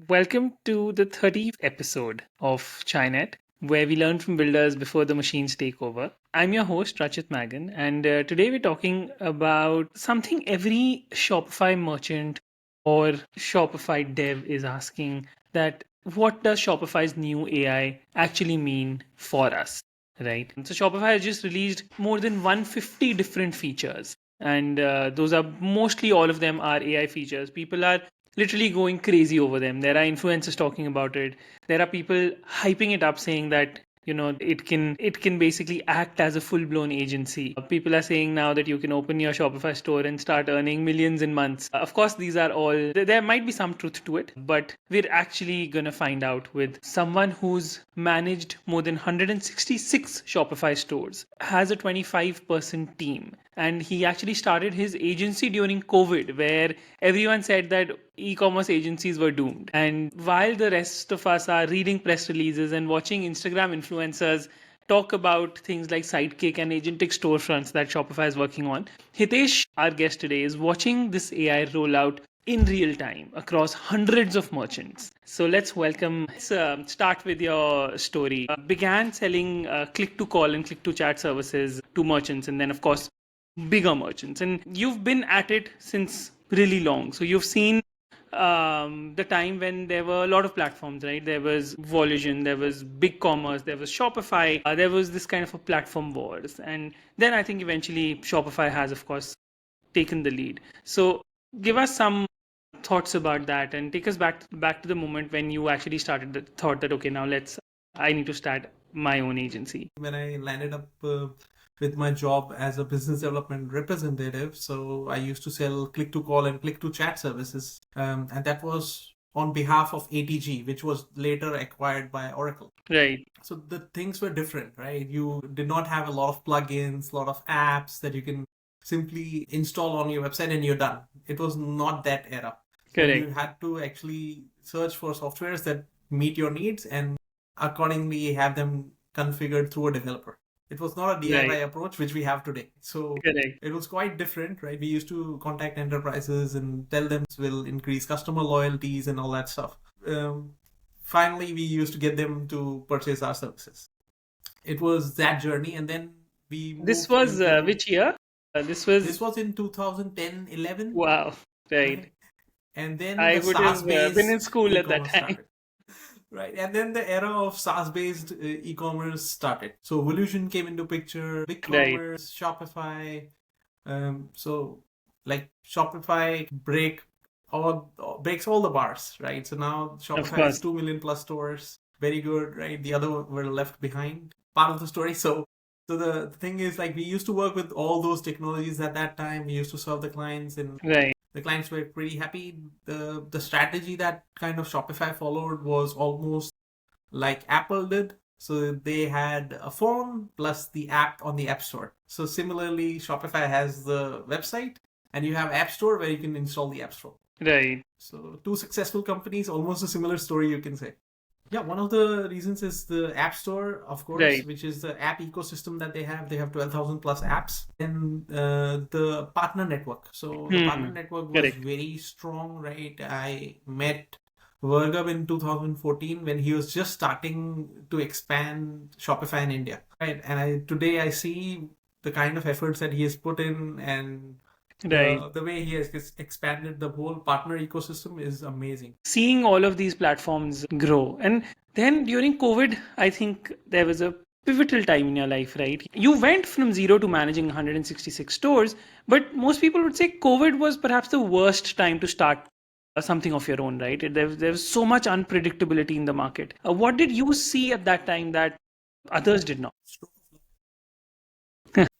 Welcome to the 30th episode of Chainet, where we learn from builders before the machines take over. I'm your host, Rachit Magon, and today we're talking about something every Shopify merchant or Shopify dev is asking, that what does Shopify's new AI actually mean for us, right? So Shopify has just released more than 150 different features, and those are mostly all of them are AI features. People are literally going crazy over them. There are influencers talking about it. There are people hyping it up, saying that it can basically act as a full blown agency. People are saying now that you can open your Shopify store and start earning millions in months. Of course, these are all there might be some truth to it, but we're actually gonna find out with someone who's managed more than 166 Shopify stores, has a 25% team, and he actually started his agency during COVID, where everyone said that e-commerce agencies were doomed. And while the rest of us are reading press releases and watching Instagram influencers talk about things like Sidekick and Agentic storefronts that Shopify is working on, Hitesh, our guest today, is watching this AI rollout in real time across hundreds of merchants. So let's welcome. Let's start with your story. Began selling click to call and click to chat services to merchants, and then, of course, bigger merchants. And you've been at it since really long. So you've seen the time when there were a lot of platforms, right? There was Volusion, there was BigCommerce, there was Shopify, there was this kind of a platform wars. And then I think eventually Shopify has, of course, taken the lead. So give us some thoughts about that and take us back to the moment when you actually started the thought that, okay, now I need to start my own agency. When I landed up with my job as a business development representative, so I used to sell click to call and click to chat services, and that was on behalf of ATG, which was later acquired by Oracle. Right. So the things were different, right? You did not have a lot of plugins, a lot of apps that you can simply install on your website and you're done. It was not that era. So Correct. you had to actually search for softwares that meet your needs and accordingly have them configured through a developer. It was not a DIY Right. approach which we have today. So Correct. it was quite different, right? We used to contact enterprises and tell them this will increase customer loyalties and all that stuff. Finally, we used to get them to purchase our services. It was that journey, and then we moved This was into which year? this was in 2010, 11, Wow, right. right? And then I the would have been in SaaS-based school at that e-commerce time. started. Right. And then the era of SaaS-based e-commerce started. So Volusion came into picture, Right. BigCommerce, Shopify. So like Shopify breaks all the bars, right? So now Of Shopify has course. 2 million plus stores. Very good, right? The other were left behind. Part of the story. So the thing is, like, we used to work with all those technologies at that time. We used to serve the clients, and Right. the clients were pretty happy. The strategy that kind of Shopify followed was almost like Apple did. So they had a phone plus the app on the App Store. So similarly, Shopify has the website and you have App Store where you can install the App Store. Right. So two successful companies, almost a similar story, you can say. Yeah, one of the reasons is the App Store, of course, Right. which is the app ecosystem that they have. They have 12,000 plus apps. And the partner network. So the partner network was Correct. very strong, right? I met Vargab in 2014 when he was just starting to expand Shopify in India, right? And today I see the kind of efforts that he has put in, and Right. the way he has expanded the whole partner ecosystem is amazing. Seeing all of these platforms grow. And then during COVID, I think there was a pivotal time in your life, right? You went from zero to managing 166 stores, but most people would say COVID was perhaps the worst time to start something of your own, right? There was so much unpredictability in the market. What did you see at that time that others did not?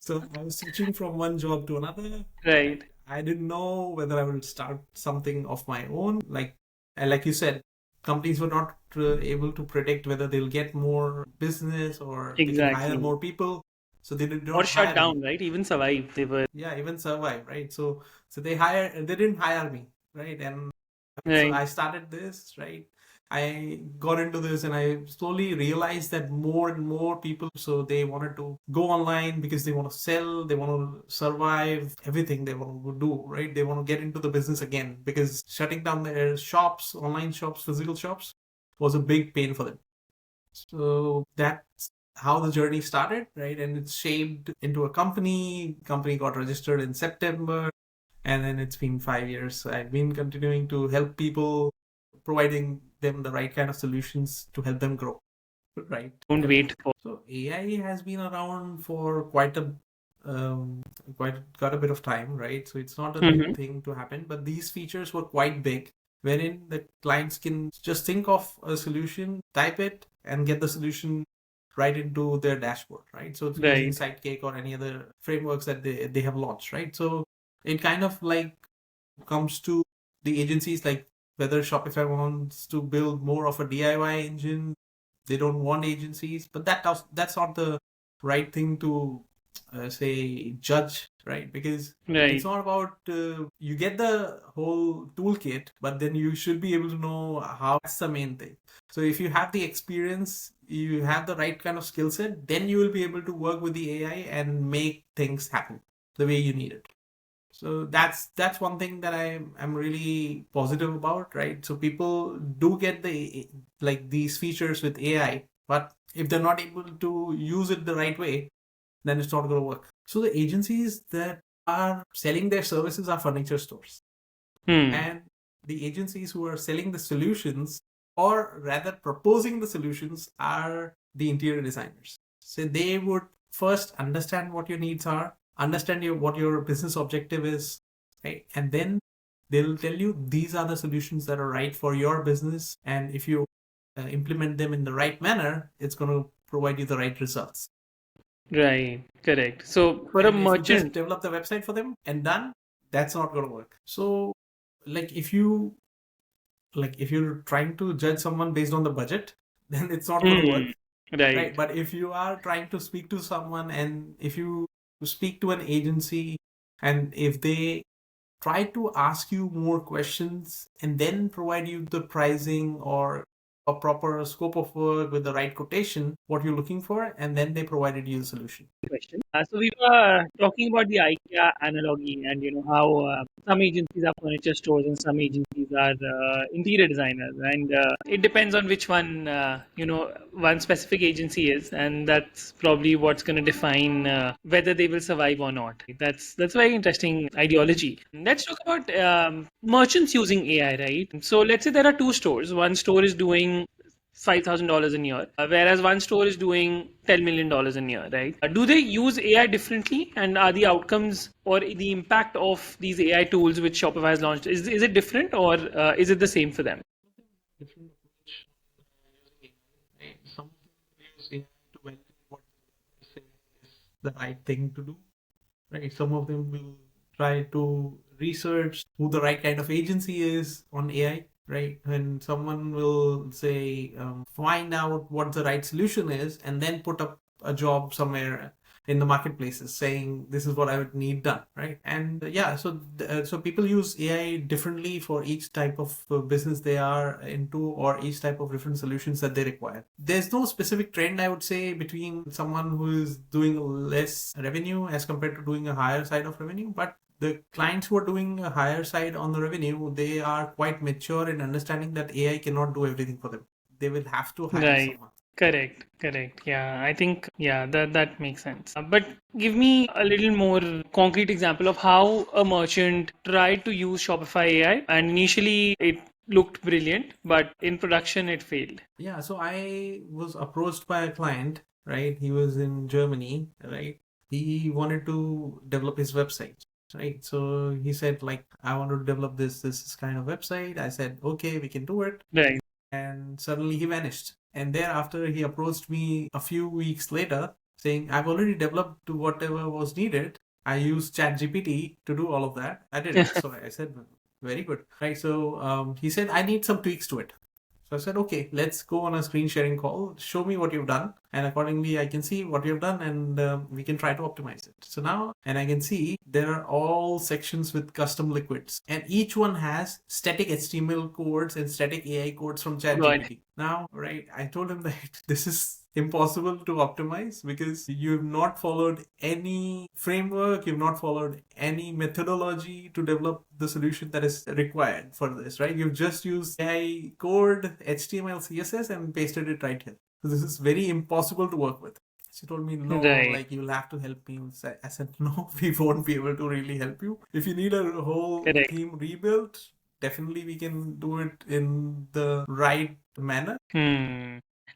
So I was switching from one job to another. Right. I didn't know whether I will start something of my own. Like you said, companies were not able to predict whether they'll get more business or they can hire Exactly. more people. So they did Or not shut hire me. down, right? Even survive. They were Yeah, even survive, right? So they didn't hire me, right? And so right. I started this, right? I got into this and I slowly realized that more and more people, so they wanted to go online because they want to sell, they want to survive, everything they want to do, right? They want to get into the business again because shutting down their shops, online shops, physical shops was a big pain for them. So that's how the journey started, right? And it's shaped into a company. Company got registered in September, and then it's been 5 years. I've been continuing to help people, providing them the right kind of solutions to help them grow, right? Don't wait for. So AI has been around for um, quite a bit of time, right? So it's not a new Mhm. thing to happen, but these features were quite big, wherein the clients can just think of a solution, type it, and get the solution right into their dashboard, right? So it's using Right. Sidekick or any other frameworks that they have launched, right? So it kind of like comes to the agencies, like whether Shopify wants to build more of a DIY engine, they don't want agencies, but that's not the right thing to say judge, right? Because it's Right. not about you get the whole toolkit, but then you should be able to know how. That's the main thing. So if you have the experience, you have the right kind of skill set, then you will be able to work with the AI and make things happen the way you need it. So that's one thing that I'm really positive about, right? So people do get the like these features with AI, but if they're not able to use it the right way, then it's not going to work. So the agencies that are selling their services are furniture stores, Hmm. and the agencies who are selling the solutions, or rather proposing the solutions, are the interior designers. So they would first understand what your needs are, understand what your business objective is, right? And then they'll tell you these are the solutions that are right for your business, and if you implement them in the right manner, it's going to provide you the right results. Right. Correct. So for a And if you just merchant. develop the website for them and done, that's not going to work. So like if you if you're trying to judge someone based on the budget, then it's not going to Hmm. work, right? Right. But if you are trying to speak to someone, and if you speak to an agency, and if they try to ask you more questions and then provide you the pricing or a proper scope of work with the right quotation, what you're looking for, and then they provided you the solution. Question. So we were talking about the IKEA analogy, and how some agencies are furniture stores and some agencies are interior designers, and it depends on which one one specific agency is, and that's probably what's going to define whether they will survive or not. That's a very interesting ideology. Let's talk about merchants using AI, right? So let's say there are two stores. One store is doing $5,000 a year, whereas one store is doing $10 million a year, right? Do they use AI differently, and are the outcomes or the impact of these AI tools which Shopify has launched is it different, or is it the same for them? Different approach using AI, right? Some use AI to validate what they say is the right thing to do, right? Some of them will try to research who the right kind of agency is on AI, right? And someone will say, find out what the right solution is, and then put up a job somewhere in the marketplaces saying this is what I would need done, right? And yeah, so people use AI differently for each type of business they are into, or each type of different solutions that they require. There's no specific trend, I would say, between someone who is doing less revenue as compared to doing a higher side of revenue, but the clients who are doing a higher side on the revenue, they are quite mature in understanding that AI cannot do everything for them. They will have to hire Right. someone. Correct. Correct. Yeah, I think that makes sense. But give me a little more concrete example of how a merchant tried to use Shopify AI, and initially it looked brilliant, but in production it failed. Yeah, so I was approached by a client, right? He was in Germany, right? He wanted to develop his website, right? So he said, like, I want to develop this kind of website. I said, okay, we can do it. Right. And suddenly he vanished. And thereafter, he approached me a few weeks later saying, I've already developed whatever was needed. I used ChatGPT to do all of that. I did it. So I said, very good. Right. So he said, I need some tweaks to it. So I said, okay, let's go on a screen sharing call. Show me what you've done. And accordingly, I can see what you've done and we can try to optimize it. So now, and I can see there are all sections with custom liquids and each one has static HTML codes and static AI codes from ChatGPT. Now, right, I told him that this is impossible to optimize because you've not followed any framework, you've not followed any methodology to develop the solution that is required for this, right? You've just used AI code, HTML, CSS, and pasted it right here. So this is very impossible to work with. She told me, no, like you'll have to help me. I said, no, we won't be able to really help you. If you need a whole theme rebuilt, definitely we can do it in the right manner.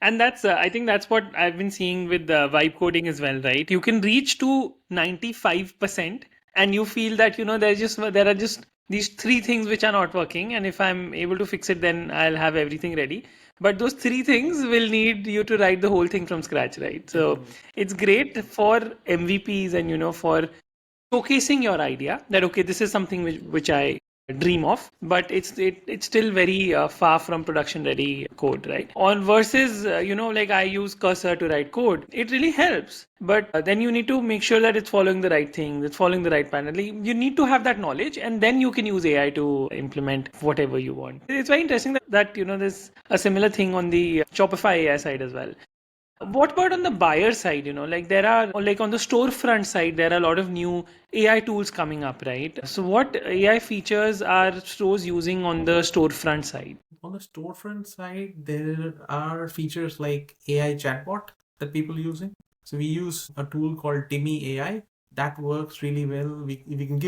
And that's, I think that's what I've been seeing with vibe coding as well, right? You can reach to 95% and you feel that, there are just these three things which are not working. And if I'm able to fix it, then I'll have everything ready. But those three things will need you to write the whole thing from scratch, right? So it's great for MVPs and, for showcasing your idea that, okay, this is something which I dream of, but it's still very far from production ready code, right? On versus like I use cursor to write code, it really helps, but then you need to make sure that it's following the right thing, it's following the right panel. You need to have that knowledge and then you can use AI to implement whatever you want. It's very interesting that there's a similar thing on the Shopify AI side as well. What about on the buyer side? Like there are, like on the storefront side, there are a lot of new AI tools coming up, right? So what AI features are stores using on the storefront side? On the storefront side, there are features like AI chatbot that people are using. So we use a tool called Timmy AI that works really well. We can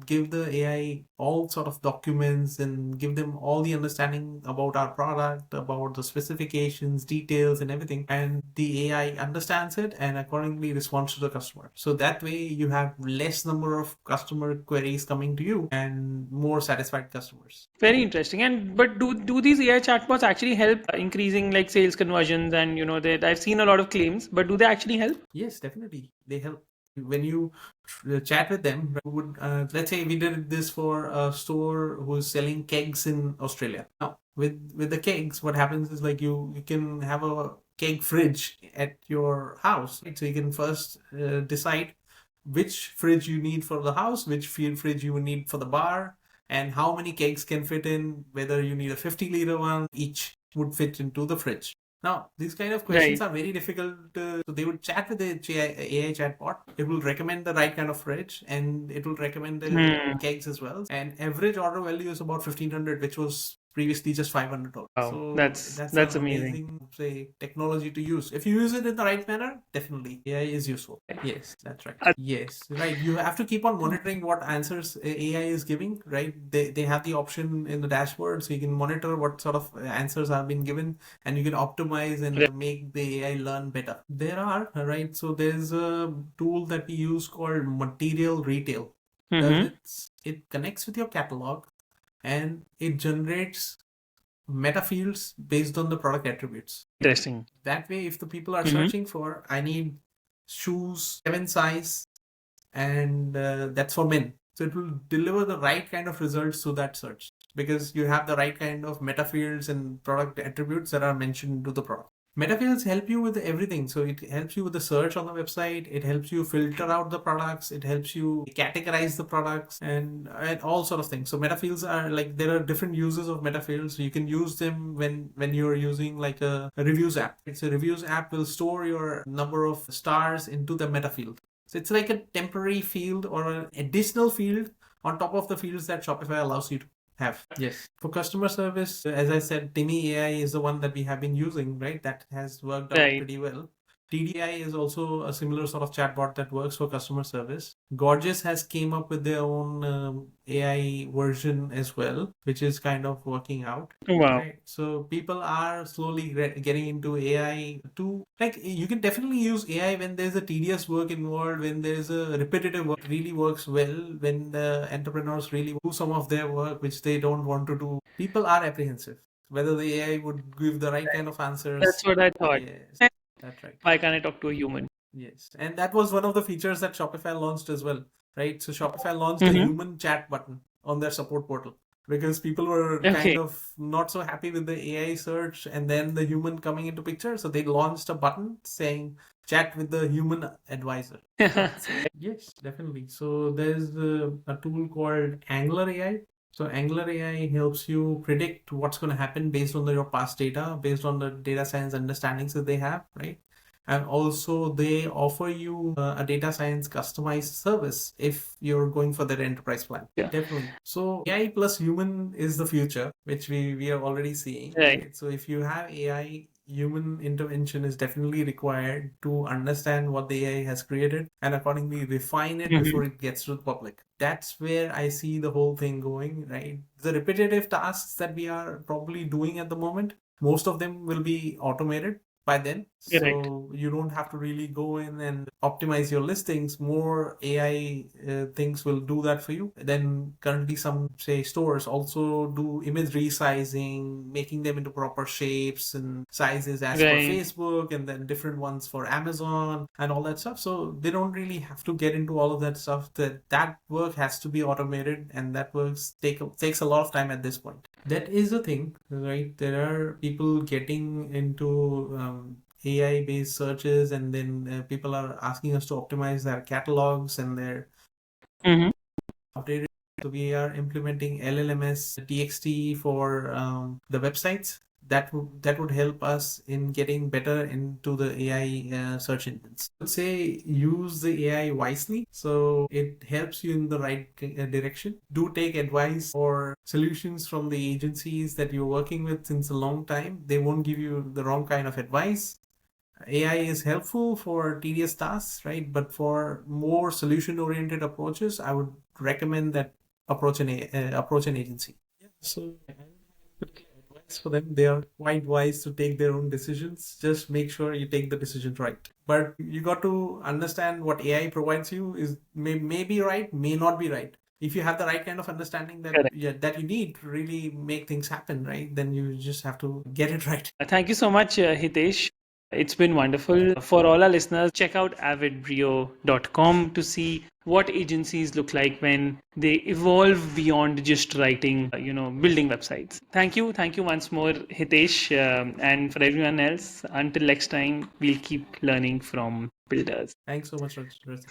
give the AI all sort of documents and give them all the understanding about our product, about the specifications, details, and everything. And the AI understands it and accordingly responds to the customer. So that way you have less number of customer queries coming to you and more satisfied customers. Very interesting. And but do these AI chatbots actually help increasing like sales conversions? And I've seen a lot of claims, but do they actually help? Yes, definitely. They help. When you chat with them, let's say we did this for a store who's selling kegs in Australia. Now, with the kegs, what happens is like you can have a keg fridge at your house. Right? So you can first decide which fridge you need for the house, which fridge you need for the bar, and how many kegs can fit in, whether you need a 50-liter one, each would fit into the fridge. Now, these kind of questions are very difficult. So they would chat with the AI chatbot. It will recommend the right kind of fridge and it will recommend the kegs as well. And average order value is about 1,500, which was previously just $500. Wow, So that's amazing, say, technology to use. If you use it in the right manner, definitely AI is useful. Yes, that's right. Yes, right. You have to keep on monitoring what answers AI is giving, right? They have the option in the dashboard, so you can monitor what sort of answers have been given and you can optimize and make the AI learn better. There are, right? So there's a tool that we use called Material Retail. It connects with your catalog and it generates meta fields based on the product attributes. Interesting. That way, if the people are searching for, I need shoes, 7 size, and that's for men. So it will deliver the right kind of results to that search because you have the right kind of meta fields and product attributes that are mentioned to the product. Meta fields help you with everything. So it helps you with the search on the website. It helps you filter out the products. It helps you categorize the products and all sort of things. So meta fields are like, there are different uses of meta fields. So you can use them when you're using like a reviews app. It's a reviews app will store your number of stars into the meta field. So it's like a temporary field or an additional field on top of the fields that Shopify allows you to have. Yes. For customer service, as I said, Timmy AI is the one that we have been using, right? That has worked out pretty well. Tidio AI is also a similar sort of chatbot that works for customer service. Gorgeous has came up with their own AI version as well, which is kind of working out. Wow. Right? So people are slowly getting into AI too. Like you can definitely use AI when there's a tedious work involved, when there's a repetitive work. It really works well when the entrepreneurs really do some of their work which they don't want to do. People are apprehensive whether the AI would give the right kind of answers. That's what I thought. Yes. That's right. Why can't I talk to a human? Yes. And that was one of the features that Shopify launched as well, right? So Shopify launched a human chat button on their support portal. because people were Okay. kind of not so happy with the AI search and then the human coming into picture. So they launched a button saying chat with the human advisor. So, yes, definitely. So there's a tool called Angler AI. So Angler AI helps you predict what's going to happen based on your past data, based on the data science understandings that they have, right? And also they offer you a data science customized service if you're going for their enterprise plan. Yeah. Definitely. So AI plus human is the future, which we are already seeing, Right. right? So if you have AI, human intervention is definitely required to understand what the AI has created and accordingly refine it before it gets to the public. That's where I see the whole thing going, right? The repetitive tasks that we are probably doing at the moment, most of them will be automated by then. Right. So you don't have to really go in and optimize your listings. More AI things will do that for you. Then currently some, say, stores also do image resizing, making them into proper shapes and sizes as per Right. Facebook, and then different ones for Amazon and all that stuff. So they don't really have to get into all of that stuff. That work has to be automated, and that works takes a lot of time at this point. That is the thing, right? There are people getting into AI based searches, and then people are asking us to optimize their catalogs and their Mhm. updated. So we are implementing LLMS TXT for the websites. That would help us in getting better into the AI search engines. I would say use the AI wisely, so it helps you in the right direction. Do take advice or solutions from the agencies that you're working with since a long time. They won't give you the wrong kind of advice. AI is helpful for tedious tasks, right? But for more solution-oriented approaches, I would recommend that approach an agency. Yeah. So advice for them, they are quite wise to take their own decisions. Just make sure you take the decisions right. But you got to understand what AI provides you is may be right, may not be right. If you have the right kind of understanding that Correct. that you need to really make things happen, right? Then you just have to get it right. Thank you so much, Hitesh. It's been wonderful. For all our listeners, check out avidbrio.com to see what agencies look like when they evolve beyond just writing, building websites. Thank you. Thank you once more, Hitesh. And for everyone else, until next time, we'll keep learning from builders. Thanks so much, Rachit.